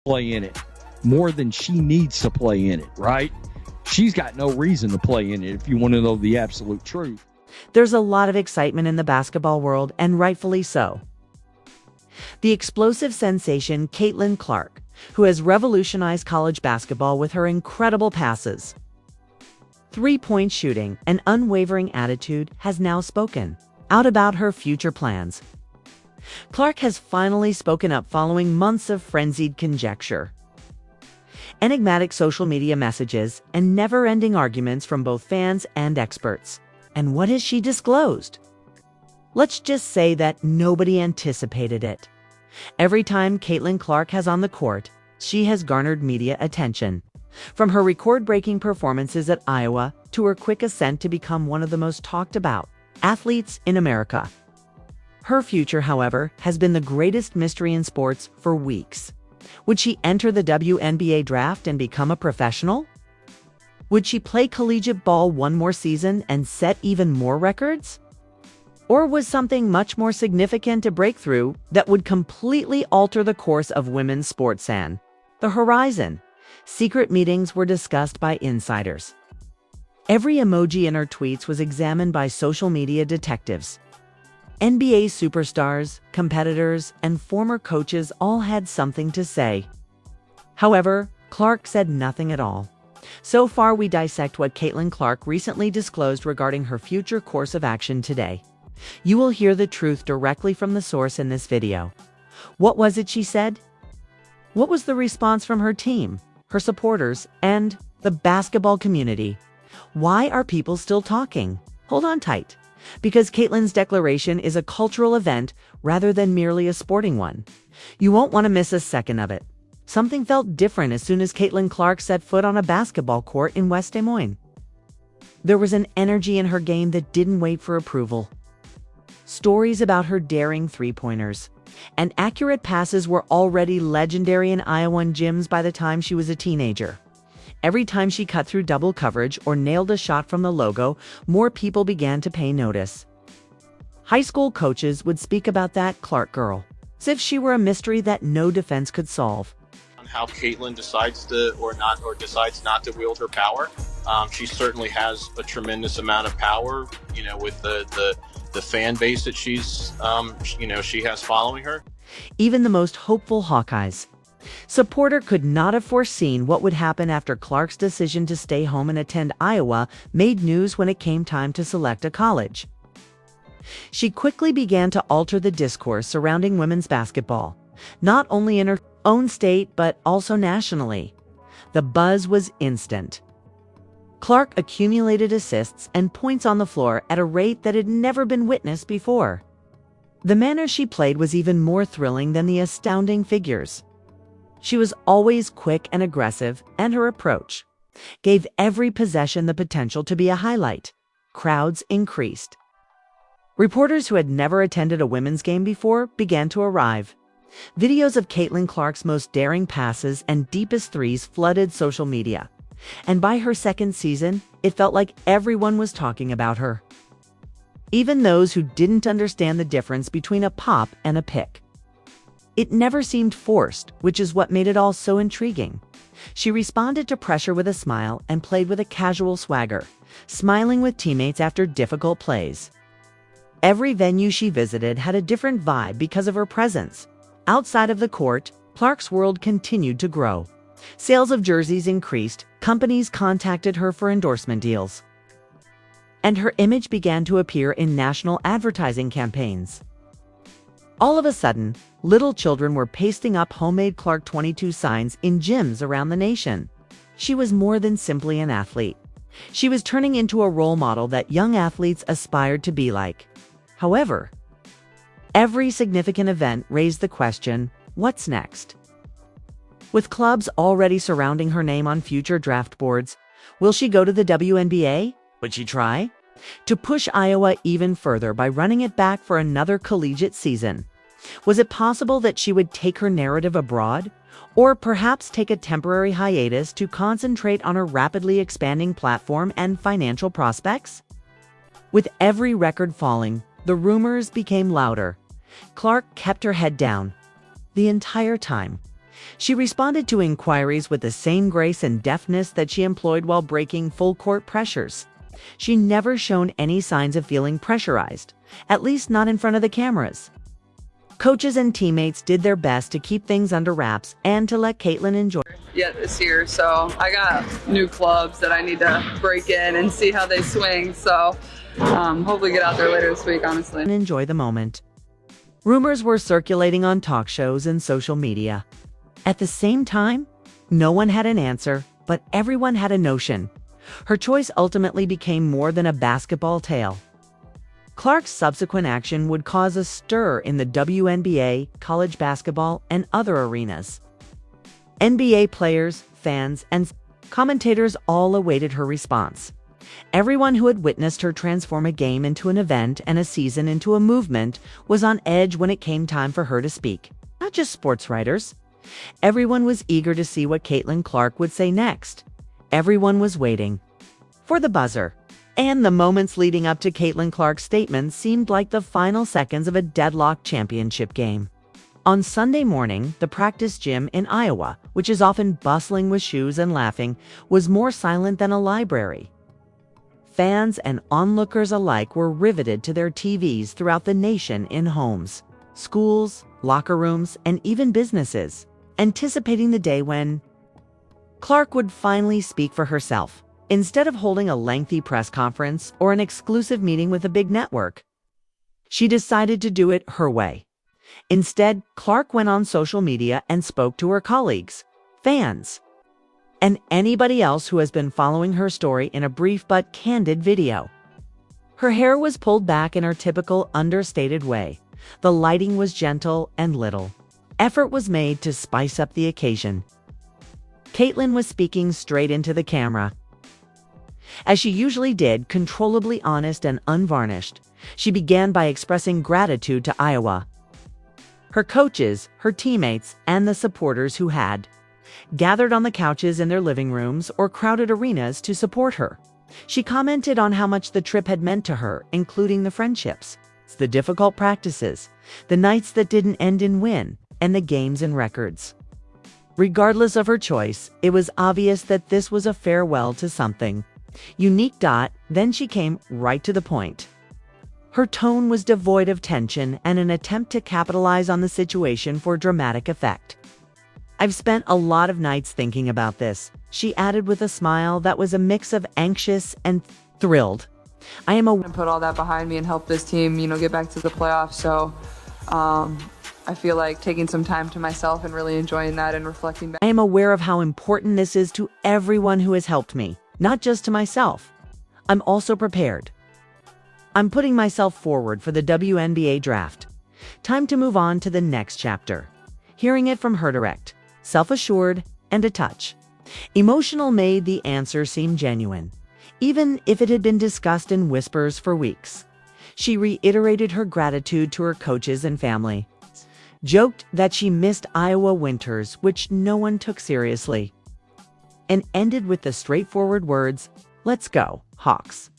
play in it more than she needs to play in it, right? She's got no reason to play in it if you want to know the absolute truth. There's a lot of excitement in the basketball world, and rightfully so. The explosive sensation Caitlin Clark, who has revolutionized college basketball with her incredible passes, three-point shooting, and unwavering attitude, has now spoken out about her future plans. Clark has finally spoken up following months of frenzied conjecture, enigmatic social media messages, and never-ending arguments from both fans and experts. And what has she disclosed? Let's just say that nobody anticipated it. Every time Caitlin Clark has on the court, she has garnered media attention. From her record-breaking performances at Iowa to her quick ascent to become one of the most talked-about athletes in America. Her future, however, has been the greatest mystery in sports for weeks. Would she enter the WNBA draft and become a professional? Would she play collegiate ball one more season and set even more records? Or was something much more significant a breakthrough that would completely alter the course of women's sports on the horizon? Secret meetings were discussed by insiders. Every emoji in her tweets was examined by social media detectives. NBA superstars, competitors, and former coaches all had something to say. However, Clark said nothing at all. So far, we dissect what Caitlin Clark recently disclosed regarding her future course of action today. You will hear the truth directly from the source in this video. What was it she said? What was the response from her team, her supporters, and the basketball community? Why are people still talking? Hold on tight, because Caitlin's declaration is a cultural event rather than merely a sporting one. You won't want to miss a second of it. Something felt different as soon as Caitlin Clark set foot on a basketball court in West Des Moines. There was an energy in her game that didn't wait for approval. Stories about her daring three-pointers and accurate passes were already legendary in Iowan gyms by the time she was a teenager. Every time she cut through double coverage or nailed a shot from the logo, more people began to pay notice. High school coaches would speak about that Clark girl, as if she were a mystery that no defense could solve. On how Caitlin decides decides not to wield her power, she certainly has a tremendous amount of power. With the fan base that she has following her. Even the most hopeful Hawkeyes supporter could not have foreseen what would happen after Clark's decision to stay home and attend Iowa made news when it came time to select a college. She quickly began to alter the discourse surrounding women's basketball, not only in her own state but also nationally. The buzz was instant. Clark accumulated assists and points on the floor at a rate that had never been witnessed before. The manner she played was even more thrilling than the astounding figures. She was always quick and aggressive, and her approach gave every possession the potential to be a highlight. Crowds increased. Reporters who had never attended a women's game before began to arrive. Videos of Caitlin Clark's most daring passes and deepest threes flooded social media. And by her second season, it felt like everyone was talking about her. Even those who didn't understand the difference between a pop and a pick. It never seemed forced, which is what made it all so intriguing. She responded to pressure with a smile and played with a casual swagger, smiling with teammates after difficult plays. Every venue she visited had a different vibe because of her presence. Outside of the court, Clark's world continued to grow. Sales of jerseys increased, companies contacted her for endorsement deals, and her image began to appear in national advertising campaigns. All of a sudden, little children were pasting up homemade Clark 22 signs in gyms around the nation. She was more than simply an athlete. She was turning into a role model that young athletes aspired to be like. However, every significant event raised the question, what's next? With clubs already surrounding her name on future draft boards, will she go to the WNBA? Would she try to push Iowa even further by running it back for another collegiate season? Was it possible that she would take her narrative abroad, or perhaps take a temporary hiatus to concentrate on her rapidly expanding platform and financial prospects? With every record falling, the rumors became louder. Clark kept her head down the entire time. She responded to inquiries with the same grace and deftness that she employed while breaking full-court pressures. She never shown any signs of feeling pressurized, at least not in front of the cameras. Coaches and teammates did their best to keep things under wraps and to let Caitlin enjoy yet this year, so I got new clubs that I need to break in and see how they swing, so hopefully get out there later this week, honestly. and enjoy the moment. Rumors were circulating on talk shows and social media. At the same time, no one had an answer, but everyone had a notion. Her choice ultimately became more than a basketball tale. Clark's subsequent action would cause a stir in the WNBA, college basketball, and other arenas. NBA players, fans, and commentators all awaited her response. Everyone who had witnessed her transform a game into an event and a season into a movement was on edge when it came time for her to speak. Not just sports writers. Everyone was eager to see what Caitlin Clark would say next. Everyone was waiting for the buzzer. And the moments leading up to Caitlin Clark's statement seemed like the final seconds of a deadlocked championship game. On Sunday morning, the practice gym in Iowa, which is often bustling with shoes and laughing, was more silent than a library. Fans and onlookers alike were riveted to their TVs throughout the nation in homes, schools, locker rooms, and even businesses, anticipating the day when Clark would finally speak for herself. Instead of holding a lengthy press conference or an exclusive meeting with a big network, she decided to do it her way. Instead, Clark went on social media and spoke to her colleagues, fans, and anybody else who has been following her story in a brief but candid video. Her hair was pulled back in her typical understated way. The lighting was gentle and little effort was made to spice up the occasion. Caitlin was speaking straight into the camera. As she usually did, controllably honest and unvarnished, she began by expressing gratitude to Iowa, her coaches, her teammates, and the supporters who had gathered on the couches in their living rooms or crowded arenas to support her. She commented on how much the trip had meant to her, including the friendships, the difficult practices, the nights that didn't end in win, and the games and records. Regardless of her choice, it was obvious that this was a farewell to something unique. Then she came right to the point. Her tone was devoid of tension and an attempt to capitalize on the situation for dramatic effect. "I've spent a lot of nights thinking about this," she added with a smile that was a mix of anxious and thrilled. "I am And put all that behind me and help this team, get back to the playoffs. So I feel like taking some time to myself and really enjoying that and reflecting back. I am aware of how important this is to everyone who has helped me, not just to myself. I'm also prepared. I'm putting myself forward for the WNBA draft. Time to move on to the next chapter." Hearing it from her direct, self-assured, and a touch emotional made the answer seem genuine, even if it had been discussed in whispers for weeks. She reiterated her gratitude to her coaches and family, joked that she missed Iowa winters, which no one took seriously, and ended with the straightforward words, "Let's go, Hawks."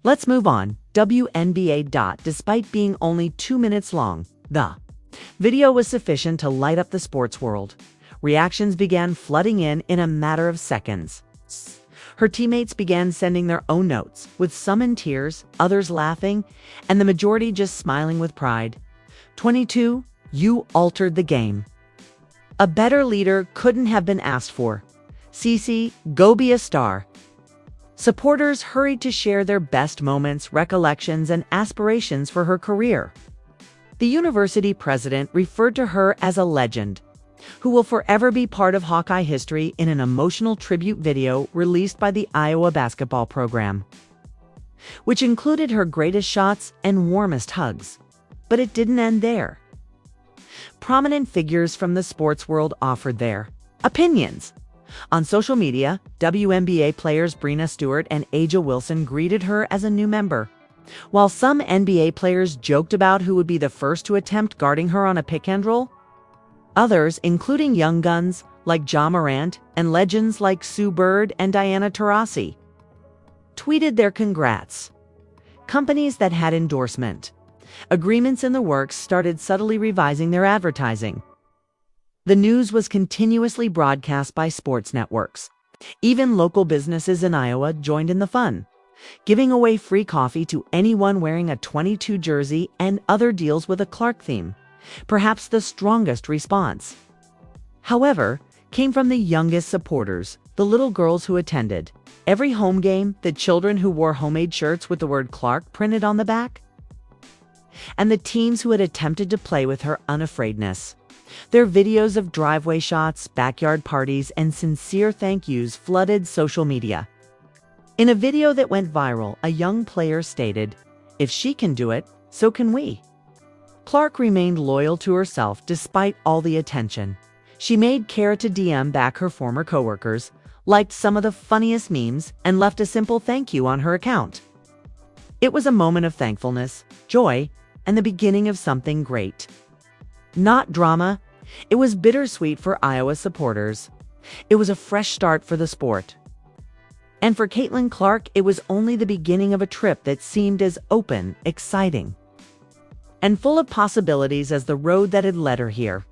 Let's move on. WNBA. Despite being only 2 minutes long, the video was sufficient to light up the sports world. Reactions began flooding in a matter of seconds. Her teammates began sending their own notes, with some in tears, others laughing, and the majority just smiling with pride. 22, you altered the game. A better leader couldn't have been asked for. Cece, go be a star. Supporters hurried to share their best moments, recollections, and aspirations for her career. The university president referred to her as a legend, who will forever be part of Hawkeye history in an emotional tribute video released by the Iowa basketball program, which included her greatest shots and warmest hugs. But it didn't end there. Prominent figures from the sports world offered their opinions. On social media, WNBA players Breanna Stewart and A'ja Wilson greeted her as a new member, while some NBA players joked about who would be the first to attempt guarding her on a pick-and-roll. Others, including young guns like Ja Morant and legends like Sue Bird and Diana Taurasi, tweeted their congrats. Companies that had endorsement agreements in the works started subtly revising their advertising. The news was continuously broadcast by sports networks. Even local businesses in Iowa joined in the fun, giving away free coffee to anyone wearing a 22 jersey and other deals with a Clark theme. Perhaps the strongest response, however, came from the youngest supporters, the little girls who attended every home game, the children who wore homemade shirts with the word Clark printed on the back, and the teens who had attempted to play with her unafraidness. Their videos of driveway shots, backyard parties, and sincere thank yous flooded social media. In a video that went viral, a young player stated, "If she can do it, so can we." Clark remained loyal to herself despite all the attention. She made care to DM back her former coworkers, liked some of the funniest memes, and left a simple thank you on her account. It was a moment of thankfulness, joy, and the beginning of something great. Not drama, it was bittersweet for Iowa supporters. It was a fresh start for the sport. And for Caitlin Clark, it was only the beginning of a trip that seemed as open, exciting, and full of possibilities as the road that had led her here.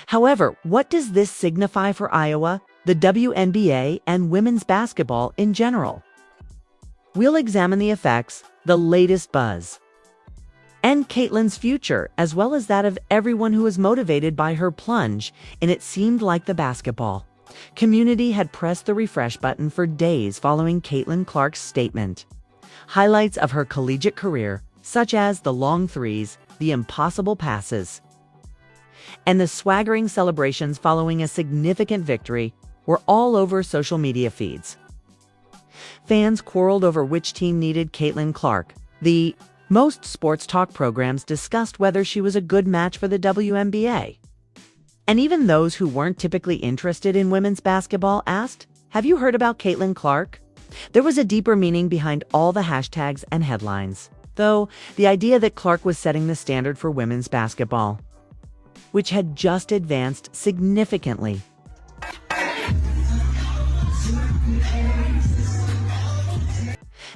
However, what does this signify for Iowa, the WNBA, and women's basketball in general? We'll examine the effects, the latest buzz, and Caitlin's future, as well as that of everyone who was motivated by her plunge in it seemed like the basketball community had pressed the refresh button for days following Caitlin Clark's statement. Highlights of her collegiate career, such as the long threes, the impossible passes, and the swaggering celebrations following a significant victory, were all over social media feeds. Fans quarreled over which team needed Caitlin Clark. Most sports talk programs discussed whether she was a good match for the WNBA. And even those who weren't typically interested in women's basketball asked, "Have you heard about Caitlin Clark?" There was a deeper meaning behind all the hashtags and headlines, though, the idea that Clark was setting the standard for women's basketball, which had just advanced significantly.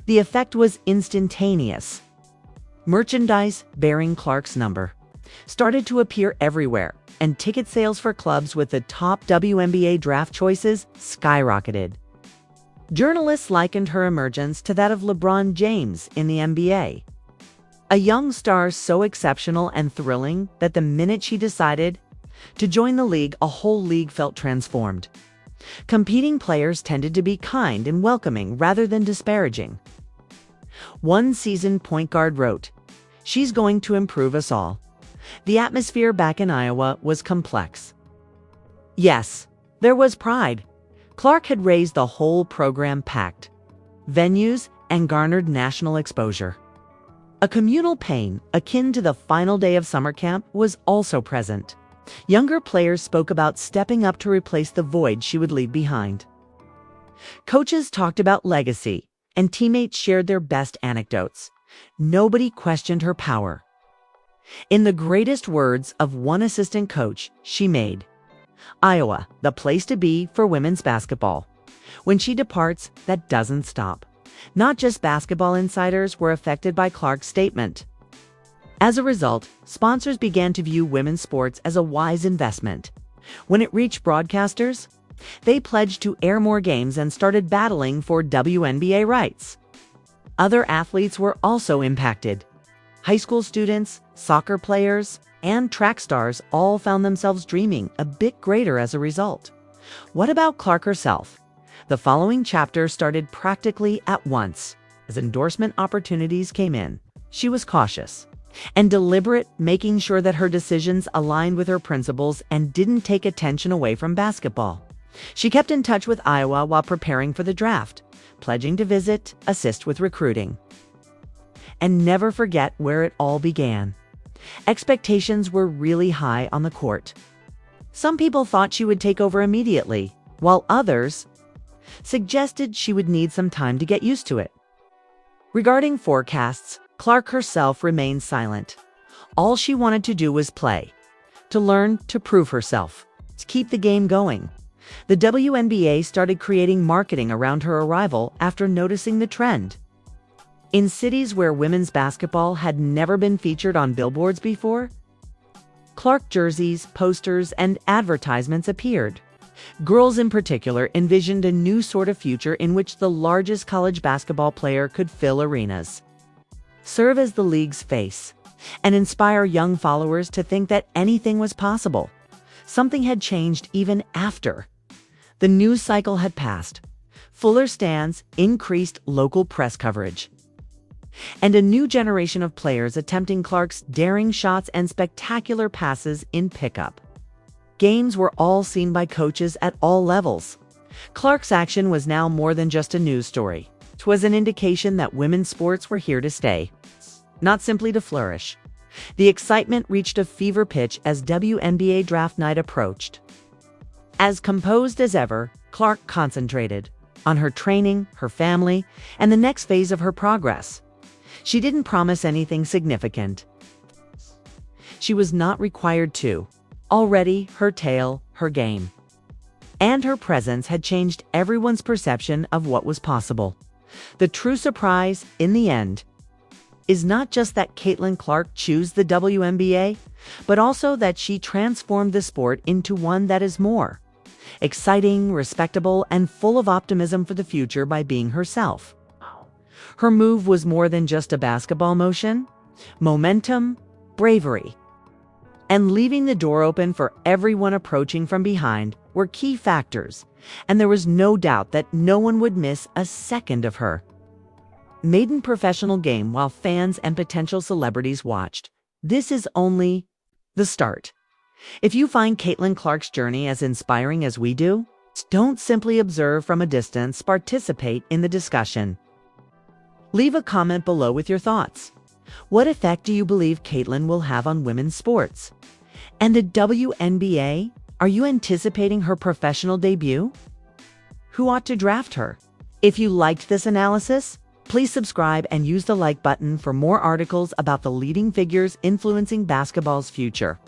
The effect was instantaneous. Merchandise bearing Clark's number started to appear everywhere, and ticket sales for clubs with the top WNBA draft choices skyrocketed. Journalists likened her emergence to that of LeBron James in the NBA. A young star so exceptional and thrilling that the minute she decided to join the league, a whole league felt transformed. Competing players tended to be kind and welcoming rather than disparaging. One seasoned point guard wrote, "She's going to improve us all." The atmosphere back in Iowa was complex. Yes, there was pride. Clark had raised the whole program, packed venues, and garnered national exposure. A communal pain, akin to the final day of summer camp, was also present. Younger players spoke about stepping up to replace the void she would leave behind. Coaches talked about legacy, and teammates shared their best anecdotes. Nobody questioned her power. In the greatest words of one assistant coach, she made Iowa the place to be for women's basketball. When she departs, that doesn't stop. Not just basketball insiders were affected by Clark's statement. As a result, sponsors began to view women's sports as a wise investment. When it reached broadcasters, they pledged to air more games and started battling for WNBA rights. Other athletes were also impacted. High school students, soccer players, and track stars all found themselves dreaming a bit greater as a result. What about Clark herself? The following chapter started practically at once. As endorsement opportunities came in, she was cautious and deliberate, making sure that her decisions aligned with her principles and didn't take attention away from basketball. She kept in touch with Iowa while preparing for the draft, pledging to visit, assist with recruiting, and never forget where it all began. Expectations were really high on the court. Some people thought she would take over immediately, while others suggested she would need some time to get used to it. Regarding forecasts, Clark herself remained silent. All she wanted to do was play, to learn, to prove herself, to keep the game going. The WNBA started creating marketing around her arrival after noticing the trend. In cities where women's basketball had never been featured on billboards before, Clark jerseys, posters, and advertisements appeared. Girls in particular envisioned a new sort of future in which the largest college basketball player could fill arenas, serve as the league's face, and inspire young followers to think that anything was possible. Something had changed even after the news cycle had passed. Fuller stands, increased local press coverage, and a new generation of players attempting Clark's daring shots and spectacular passes in pickup games were all seen by coaches at all levels. Clark's action was now more than just a news story. It was an indication that women's sports were here to stay, not simply to flourish. The excitement reached a fever pitch as WNBA draft night approached. As composed as ever, Clark concentrated on her training, her family, and the next phase of her progress. She didn't promise anything significant. She was not required to. Already, her tale, her game, and her presence had changed everyone's perception of what was possible. The true surprise, in the end, is not just that Caitlin Clark chose the WNBA, but also that she transformed the sport into one that is more exciting, respectable, and full of optimism for the future by being herself. Her move was more than just a basketball motion, momentum, bravery, and leaving the door open for everyone approaching from behind were key factors, and there was no doubt that no one would miss a second of her maiden professional game while fans and potential celebrities watched. This is only the start. If you find Caitlin Clark's journey as inspiring as we do, don't simply observe from a distance, participate in the discussion. Leave a comment below with your thoughts. What effect do you believe Caitlin will have on women's sports? And the WNBA? Are you anticipating her professional debut? Who ought to draft her? If you liked this analysis, please subscribe and use the like button for more articles about the leading figures influencing basketball's future.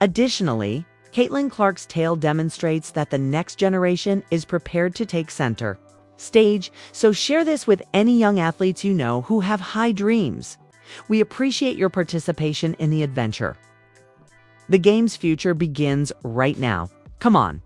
Additionally, Caitlin Clark's tale demonstrates that the next generation is prepared to take center stage, so share this with any young athletes you know who have high dreams. We appreciate your participation in the adventure. The game's future begins right now. Come on.